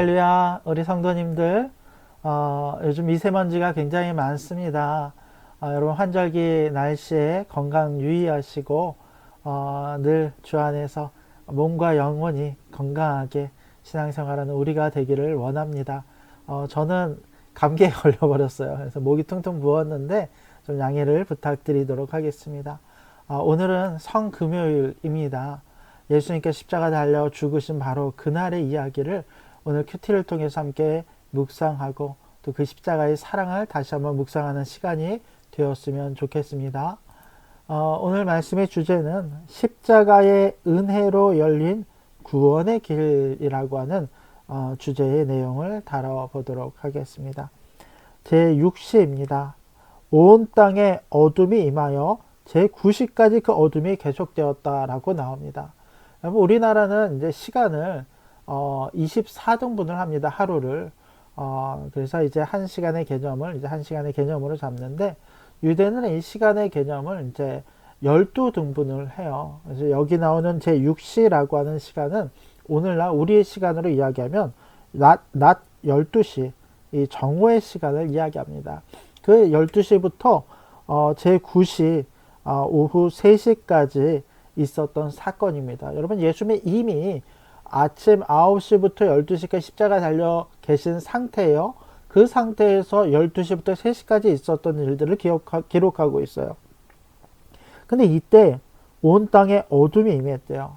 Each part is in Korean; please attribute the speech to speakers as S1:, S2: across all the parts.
S1: 할렐루야, 우리 성도님들, 요즘 미세먼지가 굉장히 많습니다. 여러분 환절기 날씨에 건강 유의하시고, 늘 주 안에서 몸과 영혼이 건강하게 신앙생활하는 우리가 되기를 원합니다. 저는 감기에 걸려버렸어요. 그래서 목이 퉁퉁 부었는데 좀 양해를 부탁드리도록 하겠습니다. 오늘은 성금요일입니다. 예수님께서 십자가 달려 죽으신 바로 그날의 이야기를 오늘 큐티를 통해서 함께 묵상하고 또 그 십자가의 사랑을 다시 한번 묵상하는 시간이 되었으면 좋겠습니다. 오늘 말씀의 주제는 십자가의 은혜로 열린 구원의 길이라고 하는 주제의 내용을 다뤄보도록 하겠습니다. 제6시입니다. 온 땅에 어둠이 임하여 제9시까지 그 어둠이 계속되었다라고 나옵니다. 우리나라는 이제 시간을 24등분을 합니다. 하루를. 그래서 이제 1시간의 개념을 이제 1시간의 개념으로 잡는데, 유대는 이 시간의 개념을 이제 12등분을 해요. 그래서 여기 나오는 제6시라고 하는 시간은 오늘날 우리의 시간으로 이야기하면 낮 12시, 이 정오의 시간을 이야기합니다. 그 12시부터 제9시 오후 3시까지 있었던 사건입니다. 여러분, 예수님이 이미 아침 9시부터 12시까지 십자가 달려 계신 상태예요. 그 상태에서 12시부터 3시까지 있었던 일들을 기록하고 있어요. 근데 이때 온 땅에 어둠이 임했대요.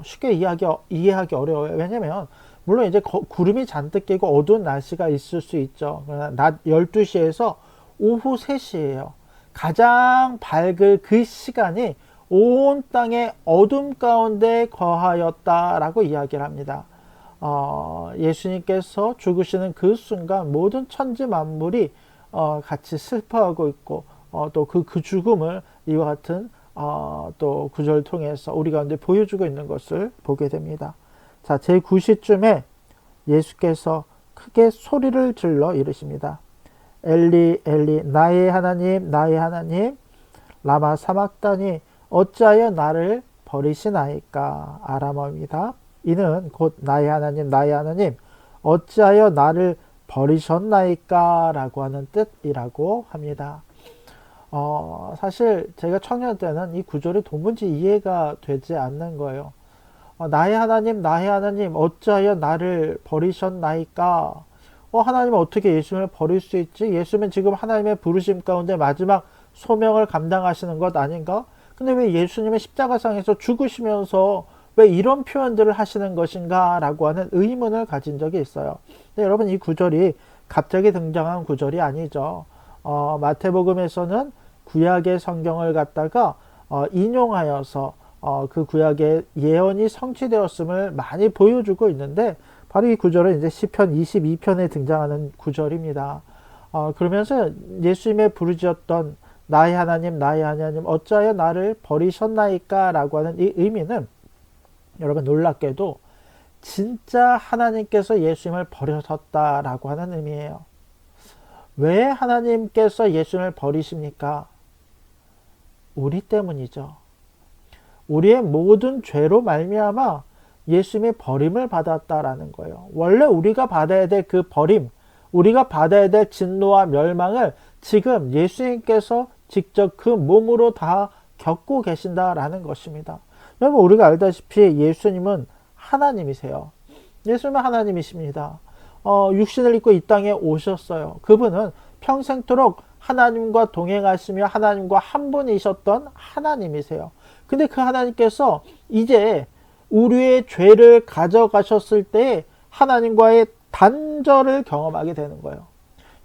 S1: 쉽게 이해하기 어려워요. 왜냐면 물론 이제 구름이 잔뜩 끼고 어두운 날씨가 있을 수 있죠. 낮 12시에서 오후 3시예요. 가장 밝을 그 시간이 온 땅의 어둠 가운데 거하였다라고 이야기를 합니다. 예수님께서 죽으시는 그 순간 모든 천지 만물이 같이 슬퍼하고 있고, 또 그 죽음을 이와 같은 또 구절을 통해서 우리 가운데 보여주고 있는 것을 보게 됩니다. 자, 제9시쯤에 예수께서 크게 소리를 질러 이르십니다. 엘리 엘리 나의 하나님 나의 하나님 라마 사막다니 어찌하여 나를 버리시나이까. 아람어입니다. 이는 곧 나의 하나님 나의 하나님 어찌하여 나를 버리셨나이까 라고 하는 뜻이라고 합니다. 사실 제가 청년 때는 이 구절이 도무지 이해가 되지 않는 거예요. 나의 하나님 어찌하여 나를 버리셨나이까. 하나님은 어떻게 예수님을 버릴 수 있지? 예수님은 지금 하나님의 부르심 가운데 마지막 소명을 감당하시는 것 아닌가? 근데 왜 예수님은 십자가상에서 죽으시면서 왜 이런 표현들을 하시는 것인가? 라고 하는 의문을 가진 적이 있어요. 근데 여러분, 이 구절이 갑자기 등장한 구절이 아니죠. 마태복음에서는 구약의 성경을 갖다가 인용하여서 그 구약의 예언이 성취되었음을 많이 보여주고 있는데, 바로 이 구절은 이제 시편 22편에 등장하는 구절입니다. 그러면서 예수님의 부르짖었던 나의 하나님 어찌하여 나를 버리셨나이까 라고 하는 이 의미는 여러분, 놀랍게도 진짜 하나님께서 예수님을 버리셨다라고 하는 의미예요. 왜 하나님께서 예수님을 버리십니까? 우리 때문이죠. 우리의 모든 죄로 말미암아 예수님의 버림을 받았다라는 거예요. 원래 우리가 받아야 될 그 버림, 우리가 받아야 될 진노와 멸망을 지금 예수님께서 직접 그 몸으로 다 겪고 계신다라는 것입니다. 여러분, 우리가 알다시피 예수님은 하나님이세요. 예수님은 하나님이십니다. 육신을 입고 이 땅에 오셨어요. 그분은 평생토록 하나님과 동행하시며 하나님과 한 분이셨던 하나님이세요. 근데 그 하나님께서 이제 우리의 죄를 가져가셨을 때 하나님과의 단절을 경험하게 되는 거예요.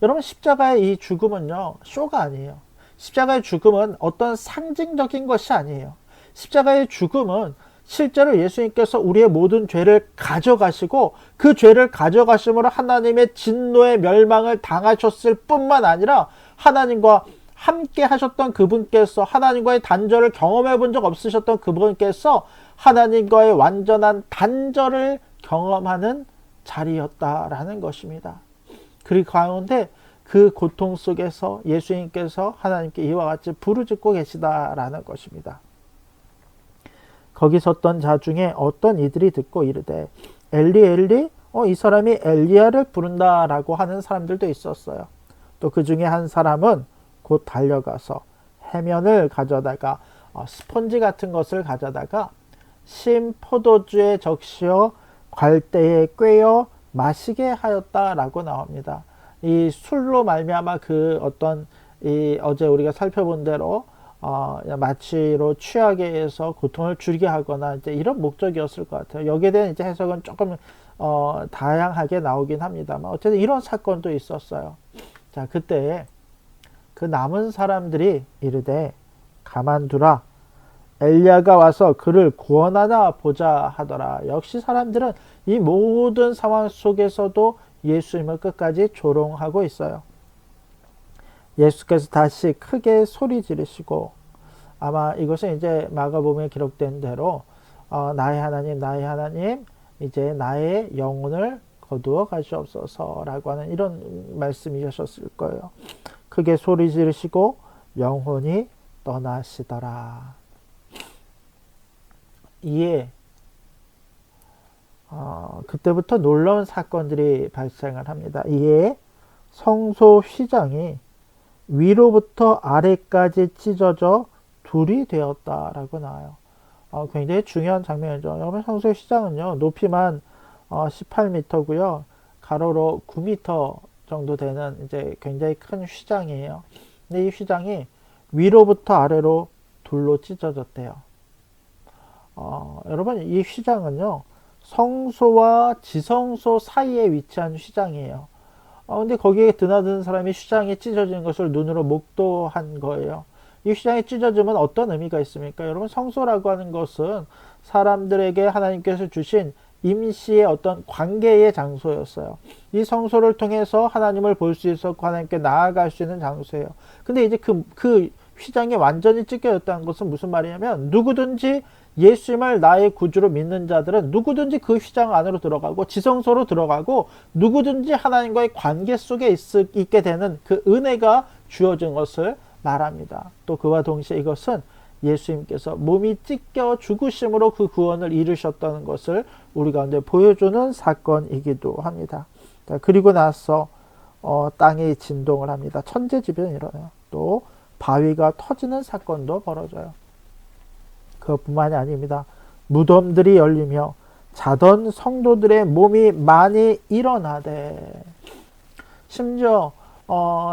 S1: 여러분, 십자가의 이 죽음은요, 쇼가 아니에요. 십자가의 죽음은 어떤 상징적인 것이 아니에요. 십자가의 죽음은 실제로 예수님께서 우리의 모든 죄를 가져가시고, 그 죄를 가져가심으로 하나님의 진노의 멸망을 당하셨을 뿐만 아니라 하나님과 함께 하셨던 그분께서, 하나님과의 단절을 경험해 본 적 없으셨던 그분께서 하나님과의 완전한 단절을 경험하는 자리였다라는 것입니다. 그 가운데 그 고통 속에서 예수님께서 하나님께 이와 같이 부르짖고 계시다라는 것입니다. 거기 섰던 자 중에 어떤 이들이 듣고 이르되 엘리 엘리 이 사람이 엘리야를 부른다라고 하는 사람들도 있었어요. 또 그 중에 한 사람은 곧 달려가서 해면을 가져다가 스펀지 같은 것을 가져다가 신 포도주에 적시어 갈대에 꿰어 마시게 하였다라고 나옵니다. 이 술로 말미암아 그 어떤 이 어제 우리가 살펴본 대로 마취로 취하게 해서 고통을 줄게 하거나 이제 이런 목적이었을 것 같아요. 여기에 대한 이제 해석은 조금 다양하게 나오긴 합니다만 어쨌든 이런 사건도 있었어요. 자, 그때 그 남은 사람들이 이르되 가만두라, 엘리야가 와서 그를 구원하나 보자 하더라. 역시 사람들은 이 모든 상황 속에서도 예수님을 끝까지 조롱하고 있어요. 예수께서 다시 크게 소리 지르시고, 아마 이것은 이제 마가복음에 기록된 대로 나의 하나님 나의 하나님 이제 나의 영혼을 거두어 가시옵소서라고 하는 이런 말씀이셨을 거예요. 크게 소리 지르시고 영혼이 떠나시더라. 이에 그때부터 놀라운 사건들이 발생을 합니다. 이에 성소 휘장이 위로부터 아래까지 찢어져 둘이 되었다라고 나와요. 굉장히 중요한 장면이죠. 여러분, 성소 휘장은요, 높이만 18m고요, 가로로 9m 정도 되는 이제 굉장히 큰 휘장이에요. 근데 이 휘장이 위로부터 아래로 둘로 찢어졌대요. 여러분, 이 휘장은요, 성소와 지성소 사이에 위치한 휘장이에요. 근데 거기에 드나드는 사람이 휘장이 찢어지는 것을 눈으로 목도한 거예요. 이 휘장이 찢어지면 어떤 의미가 있습니까? 여러분, 성소라고 하는 것은 사람들에게 하나님께서 주신 임시의 어떤 관계의 장소였어요. 이 성소를 통해서 하나님을 볼 수 있었고 하나님께 나아갈 수 있는 장소예요. 근데 이제 그 휘장이 완전히 찢겨졌다는 것은 무슨 말이냐면, 누구든지 예수님을 나의 구주로 믿는 자들은 누구든지 그 휘장 안으로 들어가고 지성소로 들어가고 누구든지 하나님과의 관계 속에 있게 되는 그 은혜가 주어진 것을 말합니다. 또 그와 동시에 이것은 예수님께서 몸이 찢겨 죽으심으로 그 구원을 이루셨다는 것을 우리 가운데 보여주는 사건이기도 합니다. 자, 그리고 나서 땅이 진동을 합니다. 천재지변이 일어나요. 또 바위가 터지는 사건도 벌어져요. 그것뿐만이 아닙니다. 무덤들이 열리며 자던 성도들의 몸이 많이 일어나되, 심지어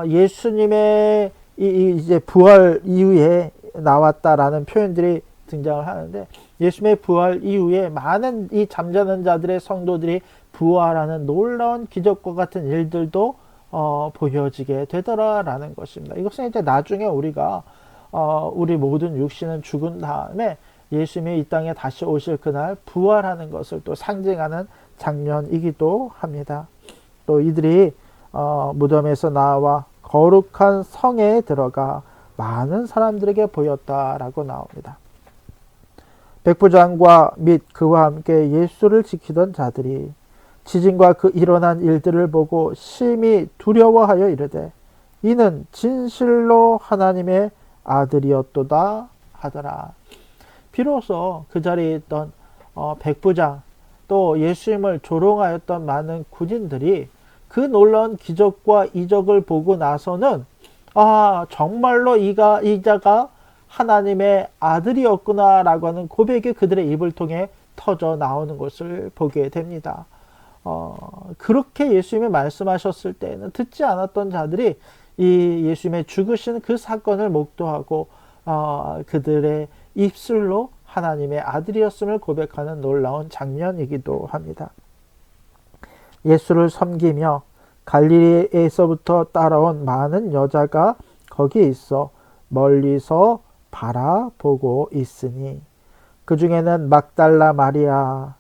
S1: 예수님의 이제 부활 이후에 나왔다라는 표현들이 등장을 하는데, 예수님의 부활 이후에 많은 이 잠자는 자들의 성도들이 부활하는 놀라운 기적과 같은 일들도 보여지게 되더라라는 것입니다. 이것은 이제 나중에 우리가 우리 모든 육신은 죽은 다음에 예수님이 이 땅에 다시 오실 그날 부활하는 것을 또 상징하는 장면이기도 합니다. 또 이들이 무덤에서 나와 거룩한 성에 들어가 많은 사람들에게 보였다라고 나옵니다. 백부장과 및 그와 함께 예수를 지키던 자들이 지진과 그 일어난 일들을 보고 심히 두려워하여 이르되 이는 진실로 하나님의 아들이었도다 하더라. 비로소 그 자리에 있던 백부장, 또 예수님을 조롱하였던 많은 군인들이 그 놀라운 기적과 이적을 보고 나서는 정말로 이자가 하나님의 아들이었구나 라고 하는 고백이 그들의 입을 통해 터져 나오는 것을 보게 됩니다. 그렇게 예수님이 말씀하셨을 때에는 듣지 않았던 자들이 이 예수님의 죽으신 그 사건을 목도하고 그들의 입술로 하나님의 아들이었음을 고백하는 놀라운 장면이기도 합니다. 예수를 섬기며 갈릴리에서부터 따라온 많은 여자가 거기에 있어 멀리서 바라보고 있으니 그 중에는 막달라 마리아,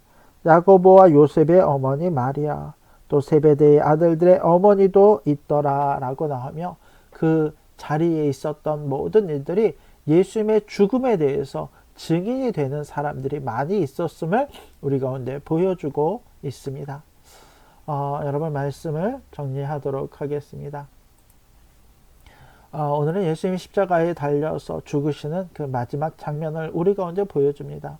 S1: 야고보와 요셉의 어머니 마리아, 또 세베대의 아들들의 어머니도 있더라 라고 나오며, 그 자리에 있었던 모든 일들이 예수님의 죽음에 대해서 증인이 되는 사람들이 많이 있었음을 우리 가운데 보여주고 있습니다. 여러분, 말씀을 정리하도록 하겠습니다. 오늘은 예수님이 십자가에 달려서 죽으시는 그 마지막 장면을 우리 가운데 보여줍니다.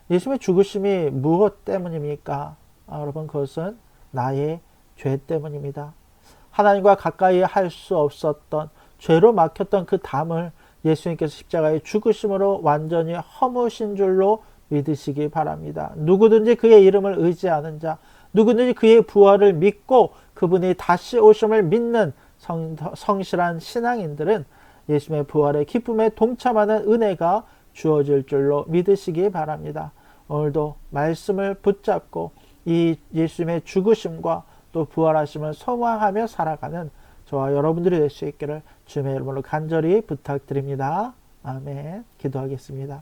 S1: 예수님의 죽으심이 무엇 때문입니까? 여러분, 그것은 나의 죄 때문입니다. 하나님과 가까이 할 수 없었던 죄로 막혔던 그 담을 예수님께서 십자가의 죽으심으로 완전히 허무신 줄로 믿으시기 바랍니다. 누구든지 그의 이름을 의지하는 자, 누구든지 그의 부활을 믿고 그분이 다시 오심을 믿는 성실한 신앙인들은 예수님의 부활의 기쁨에 동참하는 은혜가 주어질 줄로 믿으시기 바랍니다. 오늘도 말씀을 붙잡고 이 예수님의 죽으심과 또 부활하심을 소망하며 살아가는 저와 여러분들이 될 수 있기를 주님의 이름으로 간절히 부탁드립니다. 아멘. 기도하겠습니다.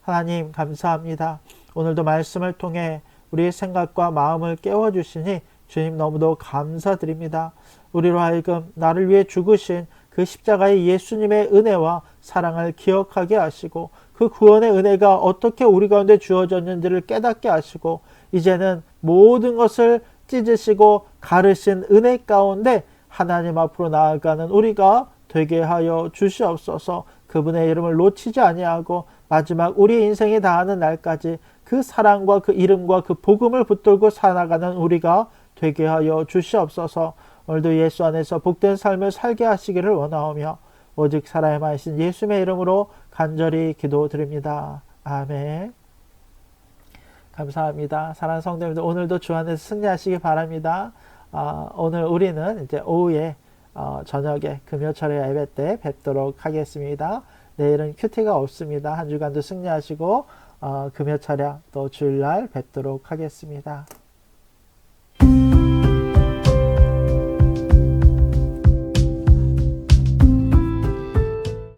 S1: 하나님 감사합니다. 오늘도 말씀을 통해 우리의 생각과 마음을 깨워주시니 주님 너무도 감사드립니다. 우리로 하여금 나를 위해 죽으신 그 십자가의 예수님의 은혜와 사랑을 기억하게 하시고 그 구원의 은혜가 어떻게 우리 가운데 주어졌는지를 깨닫게 하시고 이제는 모든 것을 찢으시고 가르신 은혜 가운데 하나님 앞으로 나아가는 우리가 되게 하여 주시옵소서. 그분의 이름을 놓치지 아니하고 마지막 우리 인생에 다하는 날까지 그 사랑과 그 이름과 그 복음을 붙들고 살아가는 우리가 되게 하여 주시옵소서. 오늘도 예수 안에서 복된 삶을 살게 하시기를 원하오며 오직 살아야만 하신 예수님의 이름으로 간절히 기도드립니다. 아멘. 감사합니다. 사랑하는 성도님들, 오늘도 주 안에서 승리하시기 바랍니다. 오늘 우리는 이제 오후에 저녁에 금요철에 예배 때 뵙도록 하겠습니다. 내일은 큐티가 없습니다. 한 주간도 승리하시고 금요철에 또 주일날 뵙도록 하겠습니다.